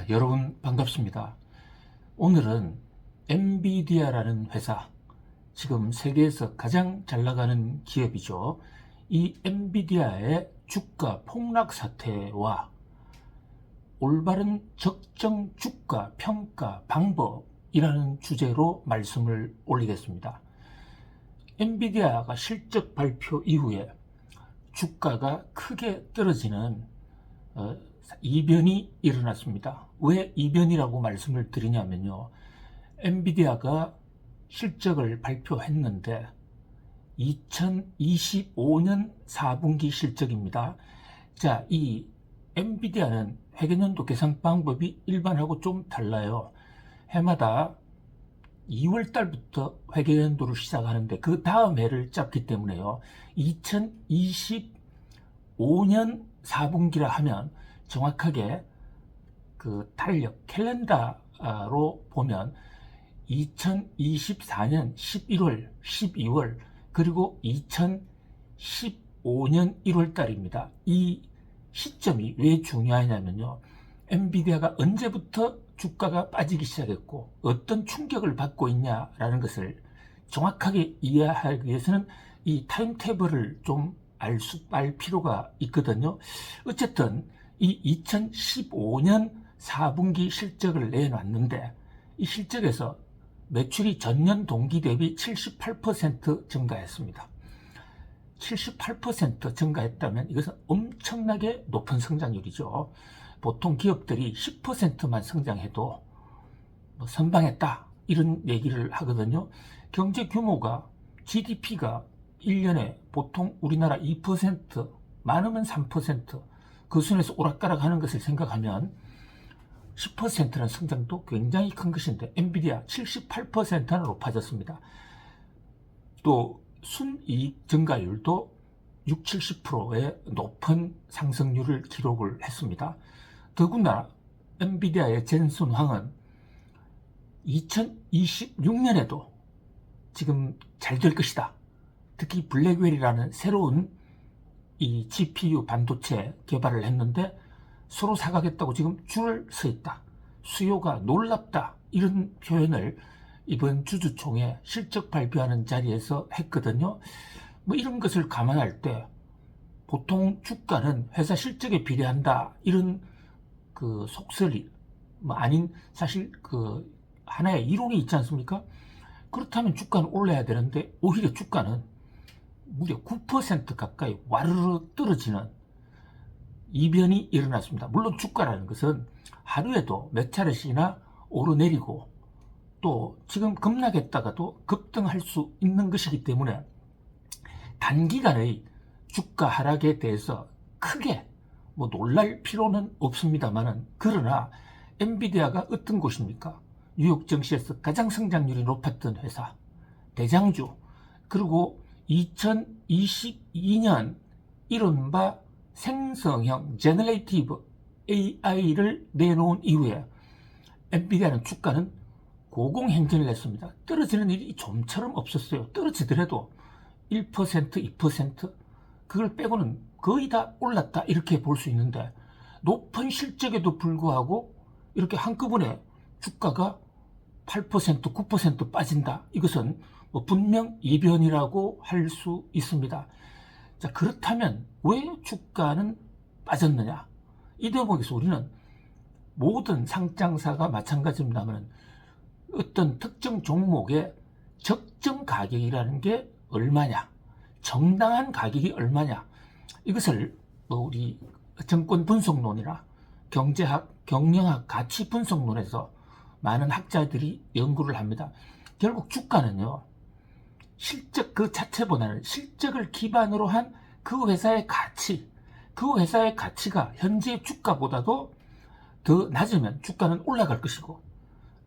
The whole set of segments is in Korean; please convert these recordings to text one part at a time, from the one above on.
여러분 반갑습니다. 오늘은 엔비디아라는 회사, 지금 세계에서 가장 잘 나가는 기업이죠. 이 엔비디아의 주가 폭락 사태와 올바른 적정 주가 평가 방법이라는 주제로 말씀을 올리겠습니다. 엔비디아가 실적 발표 이후에 주가가 크게 떨어지는 이변이 일어났습니다. 왜 이변이라고 말씀을 드리냐면요, 엔비디아가 실적을 발표했는데 2025년 4분기 실적입니다. 자, 이 엔비디아는 회계연도 계산 방법이 일반하고 좀 달라요. 해마다 2월 달부터 회계연도를 시작하는데 그 다음 해를 짰기 때문에요. 2025년 4분기라 하면 정확하게 그 달력 캘린더로 보면 2024년 11월, 12월 그리고 2015년 1월 달입니다. 이 시점이 왜 중요하냐면요, 엔비디아가 언제부터 주가가 빠지기 시작했고 어떤 충격을 받고 있냐라는 것을 정확하게 이해하기 위해서는 이 타임테이블을 좀 알 필요가 있거든요. 어쨌든 이 2015년 4분기 실적을 내놨는데 이 실적에서 매출이 전년 동기 대비 78% 증가했습니다. 78% 증가했다면 이것은 엄청나게 높은 성장률이죠. 보통 기업들이 10%만 성장해도 선방했다 이런 얘기를 하거든요. 경제 규모가 GDP가 1년에 보통 우리나라 2%, 많으면 3%, 그 순에서 오락가락 하는 것을 생각하면 10%라는 성장도 굉장히 큰 것인데 엔비디아 78%나 높아졌습니다. 또 순이익 증가율도 60-70%의 높은 상승률을 기록을 했습니다. 더구나 엔비디아의 젠슨 황은 2026년에도 지금 잘 될 것이다. 특히 블랙웰이라는 새로운 이 GPU 반도체 개발을 했는데 서로 사가겠다고 지금 줄을 서 있다. 수요가 놀랍다. 이런 표현을 이번 주주총회 실적 발표하는 자리에서 했거든요. 뭐 이런 것을 감안할 때 보통 주가는 회사 실적에 비례한다. 이런 그 속설이 아닌 사실 그 하나의 이론이 있지 않습니까? 그렇다면 주가는 올라야 되는데 오히려 주가는 무려 9% 가까이 와르르 떨어지는 이변이 일어났습니다. 물론 주가라는 것은 하루에도 몇 차례씩이나 오르내리고 또 지금 급락했다가도 급등할 수 있는 것이기 때문에 단기간의 주가 하락에 대해서 크게 놀랄 필요는 없습니다만은, 그러나 엔비디아가 어떤 곳입니까? 뉴욕 증시에서 가장 성장률이 높았던 회사, 대장주, 그리고 2022년 이른바 생성형 제너레이티브 AI를 내놓은 이후에 엔비디아는 주가는 고공행진을 했습니다. 떨어지는 일이 좀처럼 없었어요. 떨어지더라도 1%, 2%, 그걸 빼고는 거의 다 올랐다 이렇게 볼 수 있는데, 높은 실적에도 불구하고 이렇게 한꺼번에 주가가 8%, 9% 빠진다. 이것은 분명 이변이라고 할 수 있습니다. 자, 그렇다면 왜 주가는 빠졌느냐? 이 대목에서 우리는 모든 상장사가 마찬가지입니다만 어떤 특정 종목의 적정 가격이라는 게 얼마냐, 정당한 가격이 얼마냐, 이것을 우리 정권 분석론이나 경제학, 경영학, 가치 분석론에서 많은 학자들이 연구를 합니다. 결국 주가는요, 실적 그 자체보다는 실적을 기반으로 한 그 회사의 가치, 그 회사의 가치가 현재 주가보다도 더 낮으면 주가는 올라갈 것이고,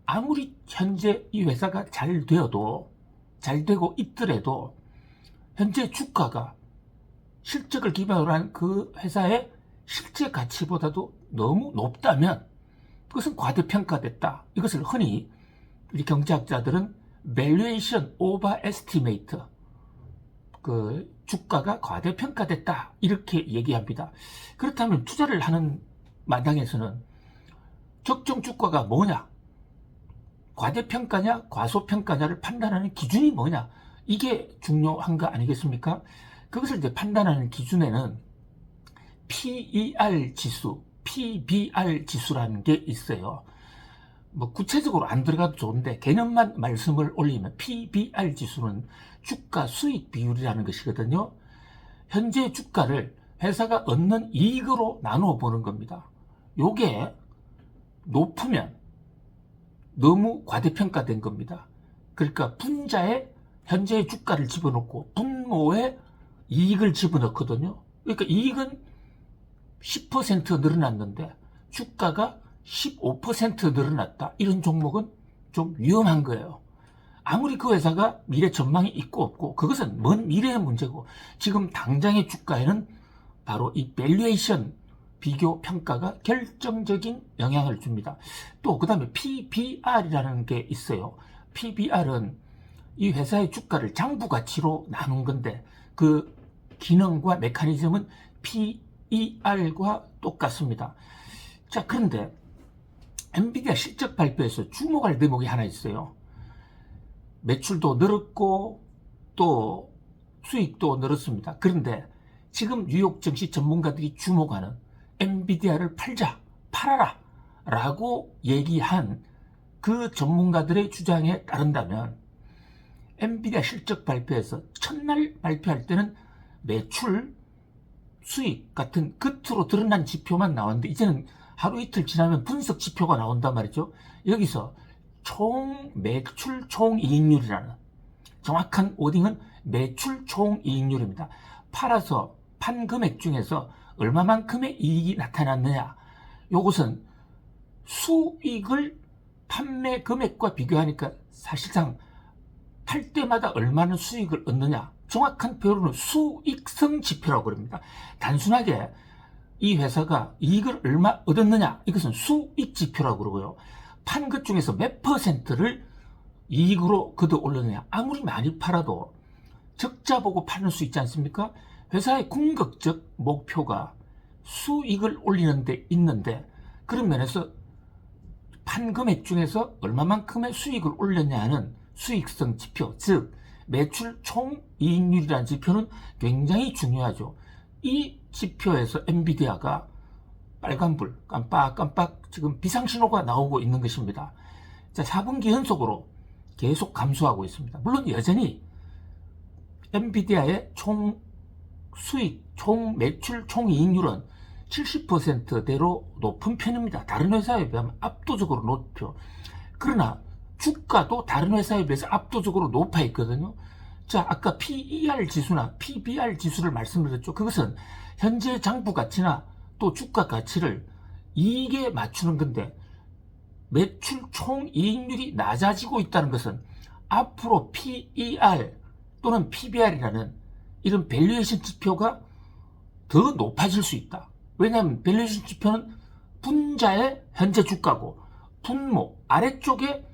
아무리 현재 이 회사가 잘 되고 있더라도 현재 주가가 실적을 기반으로 한 그 회사의 실제 가치보다도 너무 높다면 그것은 과대평가됐다. 이것을 흔히 우리 경제학자들은 valuation overestimate, 그 주가가 과대평가됐다 이렇게 얘기합니다. 그렇다면 투자를 하는 마당에서는 적정 주가가 뭐냐, 과대평가냐 과소평가냐를 판단하는 기준이 뭐냐, 이게 중요한 거 아니겠습니까? 그것을 이제 판단하는 기준에는 PER 지수, PBR 지수라는 게 있어요. 뭐 구체적으로 안 들어가도 좋은데 개념만 말씀을 올리면 PBR 지수는 주가 수익 비율이라는 것이거든요. 현재 주가를 회사가 얻는 이익으로 나누어 보는 겁니다. 요게 높으면 너무 과대평가된 겁니다. 그러니까 분자에 현재의 주가를 집어넣고 분모에 이익을 집어넣거든요. 그러니까 이익은 10% 늘어났는데 주가가 15% 늘어났다. 이런 종목은 좀 위험한 거예요. 아무리 그 회사가 미래 전망이 있고 없고 그것은 먼 미래의 문제고, 지금 당장의 주가에는 바로 이 밸류에이션 비교 평가가 결정적인 영향을 줍니다. 또 그 다음에 PBR이라는 게 있어요. PBR은 이 회사의 주가를 장부 가치로 나눈 건데 그 기능과 메커니즘은 PER과 똑같습니다. 자, 그런데 엔비디아 실적 발표에서 주목할 대목이 하나 있어요. 매출도 늘었고 또 수익도 늘었습니다. 그런데 지금 뉴욕 증시 전문가들이 주목하는 엔비디아를 팔아라 라고 얘기한 그 전문가들의 주장에 따른다면 엔비디아 실적 발표에서 첫날 발표할 때는 매출, 수익 같은 겉으로 드러난 지표만 나왔는데 이제는 하루 이틀 지나면 분석 지표가 나온단 말이죠. 여기서 총 매출 총이익률이라는, 정확한 워딩은 매출 총이익률입니다. 팔아서 판 금액 중에서 얼마만큼의 이익이 나타났느냐, 요것은 수익을 판매 금액과 비교하니까 사실상 팔 때마다 얼마나 수익을 얻느냐, 정확한 표현은 수익성 지표라고 합니다. 단순하게 이 회사가 이익을 얼마 얻었느냐, 이것은 수익 지표라고 그러고요. 판 것 중에서 몇 퍼센트를 이익으로 걷어 올렸느냐, 아무리 많이 팔아도 적자 보고 파는 수 있지 않습니까? 회사의 궁극적 목표가 수익을 올리는 데 있는데, 그런 면에서 판 금액 중에서 얼마만큼의 수익을 올렸냐는 수익성 지표, 즉 매출 총이익률이라는 지표는 굉장히 중요하죠. 이 지표에서 엔비디아가 빨간불 깜빡깜빡 지금 비상신호가 나오고 있는 것입니다. 자, 4분기 연속으로 계속 감소하고 있습니다. 물론 여전히 엔비디아의 총 수익, 총 매출, 총이익률은 70%대로 높은 편입니다. 다른 회사에 비하면 압도적으로 높죠. 그러나 주가도 다른 회사에 비해서 압도적으로 높아 있거든요. 자, 아까 PER 지수나 PBR 지수를 말씀드렸죠. 그것은 현재 장부 가치나 또 주가 가치를 이익에 맞추는 건데, 매출 총이익률이 낮아지고 있다는 것은 앞으로 PER 또는 PBR이라는 이런 밸류에이션 지표가 더 높아질 수 있다. 왜냐하면 밸류에이션 지표는 분자의 현재 주가고 분모 아래쪽에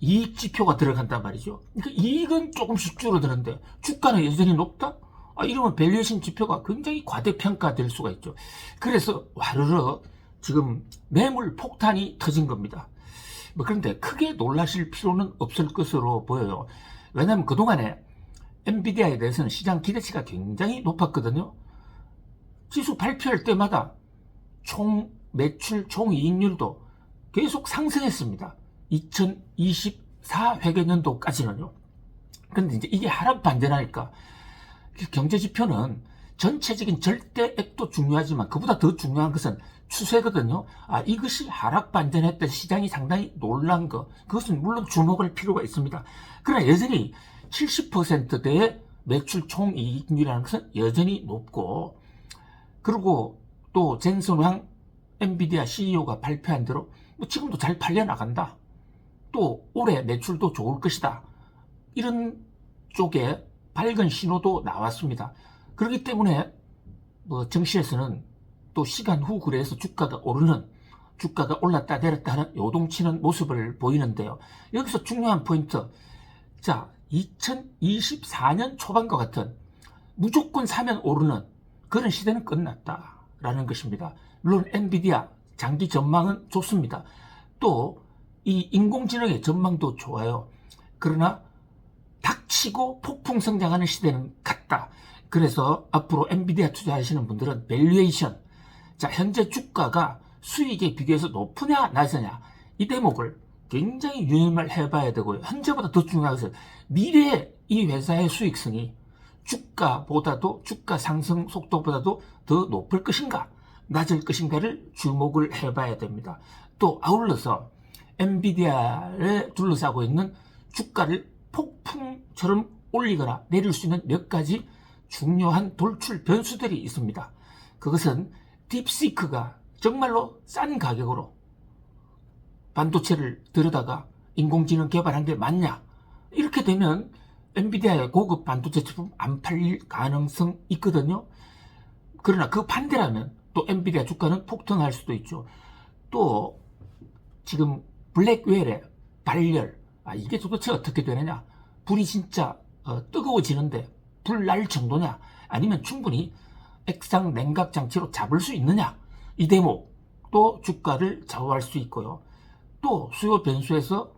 이익 지표가 들어간단 말이죠. 그러니까 이익은 조금씩 줄어드는데 주가는 여전히 높다? 이러면 밸류에이션 지표가 굉장히 과대평가될 수가 있죠. 그래서 와르르 지금 매물 폭탄이 터진 겁니다. 그런데 크게 놀라실 필요는 없을 것으로 보여요. 왜냐하면 그동안에 엔비디아에 대해서는 시장 기대치가 굉장히 높았거든요. 지수 발표할 때마다 총 매출, 총이익률도 계속 상승했습니다. 2024 회계년도까지는요. 그런데 이제 이게 하락 반전하니까 경제지표는 전체적인 절대액도 중요하지만 그보다 더 중요한 것은 추세거든요. 이것이 하락 반전했던 시장이 상당히 놀란 거, 그것은 물론 주목할 필요가 있습니다. 그러나 여전히 70%대의 매출 총이익률이라는 것은 여전히 높고, 그리고 또 젠슨황 엔비디아 CEO가 발표한 대로 지금도 잘 팔려나간다, 또 올해 매출도 좋을 것이다, 이런 쪽에 밝은 신호도 나왔습니다. 그렇기 때문에 증시에서는 또 시간 후 거래에서 주가가 올랐다 내렸다 하는 요동치는 모습을 보이는데요. 여기서 중요한 포인트, 자, 2024년 초반과 같은 무조건 사면 오르는 그런 시대는 끝났다라는 것입니다. 물론 엔비디아 장기 전망은 좋습니다. 또 이 인공지능의 전망도 좋아요. 그러나 닥치고 폭풍 성장하는 시대는 갔다. 그래서 앞으로 엔비디아 투자하시는 분들은 밸류에이션, 자 현재 주가가 수익에 비교해서 높으냐 낮으냐, 이 대목을 굉장히 유념을 해봐야 되고요. 현재보다 더 중요한 것은 미래의 이 회사의 수익성이 주가보다도, 주가 상승 속도보다도 더 높을 것인가 낮을 것인가를 주목을 해봐야 됩니다. 또 아울러서 엔비디아를 둘러싸고 있는 주가를 폭풍처럼 올리거나 내릴 수 있는 몇 가지 중요한 돌출 변수들이 있습니다. 그것은 딥시크가 정말로 싼 가격으로 반도체를 들여다가 인공지능 개발한 게 맞냐? 이렇게 되면 엔비디아의 고급 반도체 제품 안 팔릴 가능성 있거든요. 그러나 그 반대라면 또 엔비디아 주가는 폭등할 수도 있죠. 또 지금 블랙웰의 발열, 이게 도대체 어떻게 되느냐? 불이 진짜 뜨거워지는데 불 날 정도냐? 아니면 충분히 액상 냉각 장치로 잡을 수 있느냐? 이 대목도 주가를 좌우할 수 있고요. 또 수요 변수에서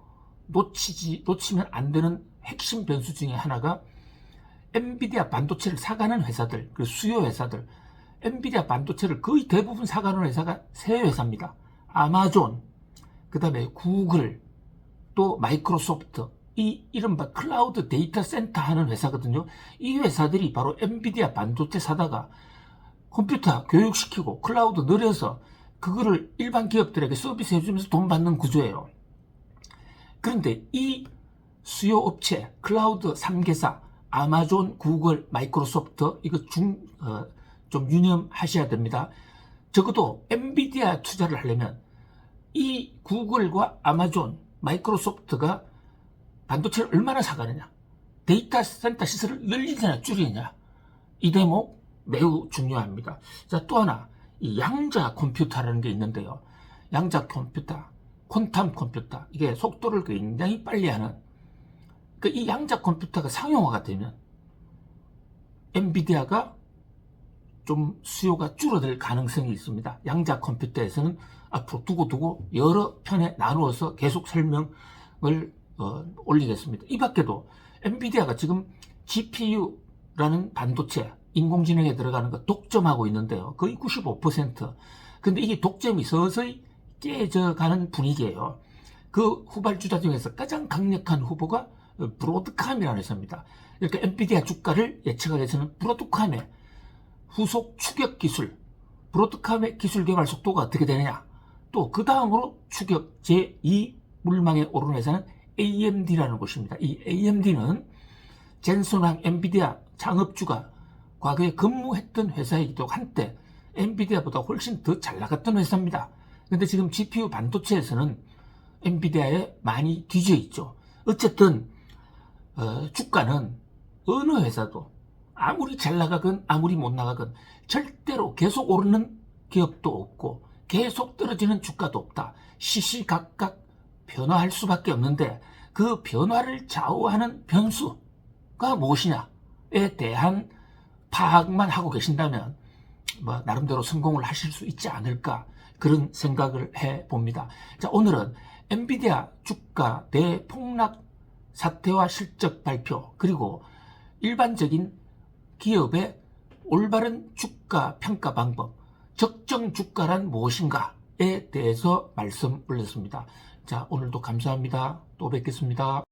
놓치면 안 되는 핵심 변수 중에 하나가 엔비디아 반도체를 사가는 회사들, 그 수요 회사들, 엔비디아 반도체를 거의 대부분 사가는 회사가 세 회사입니다. 아마존, 그 다음에 구글, 또 마이크로소프트, 이 이른바 클라우드 데이터 센터 하는 회사거든요. 이 회사들이 바로 엔비디아 반도체 사다가 컴퓨터 교육시키고 클라우드 늘려서 그거를 일반 기업들에게 서비스 해주면서 돈 받는 구조예요. 그런데 이 수요 업체, 클라우드 3개사, 아마존, 구글, 마이크로소프트, 이거 좀 유념하셔야 됩니다. 적어도 엔비디아 투자를 하려면 이 구글과 아마존, 마이크로소프트가 반도체를 얼마나 사가느냐, 데이터 센터 시설을 늘리느냐 줄이느냐, 이 대목 매우 중요합니다. 자, 또 하나, 이 양자 컴퓨터라는 게 있는데요. 양자 컴퓨터, 퀀텀 컴퓨터, 이게 속도를 굉장히 빨리 하는, 이 양자 컴퓨터가 상용화가 되면 엔비디아가 좀 수요가 줄어들 가능성이 있습니다. 양자 컴퓨터에서는 앞으로 두고 여러 편에 나누어서 계속 설명을 올리겠습니다. 이 밖에도 엔비디아가 지금 GPU라는 반도체, 인공지능에 들어가는 거 독점하고 있는데요. 거의 95%. 근데 이게 독점이 서서히 깨져가는 분위기예요. 그 후발주자 중에서 가장 강력한 후보가 브로드캄이라는 회사입니다. 이렇게 엔비디아 주가를 예측하기 위해서는 브로드캄의 후속 추격 기술, 브로드캄의 기술 개발 속도가 어떻게 되느냐, 또 그 다음으로 추격 제2 물망에 오르는 회사는 AMD라는 곳입니다. 이 AMD는 젠슨왕 엔비디아 창업주가 과거에 근무했던 회사이기도 한때 엔비디아보다 훨씬 더 잘 나갔던 회사입니다. 근데 지금 GPU 반도체에서는 엔비디아에 많이 뒤져 있죠. 어쨌든 주가는 어느 회사도 아무리 잘 나가건 아무리 못 나가건 절대로 계속 오르는 기업도 없고 계속 떨어지는 주가도 없다. 시시각각 변화할 수밖에 없는데 그 변화를 좌우하는 변수가 무엇이냐에 대한 파악만 하고 계신다면 나름대로 성공을 하실 수 있지 않을까, 그런 생각을 해봅니다. 자, 오늘은 엔비디아 주가 대폭락 사태와 실적 발표, 그리고 일반적인 기업의 올바른 주가 평가 방법, 적정 주가란 무엇인가에 대해서 말씀 올렸습니다. 자, 오늘도 감사합니다. 또 뵙겠습니다.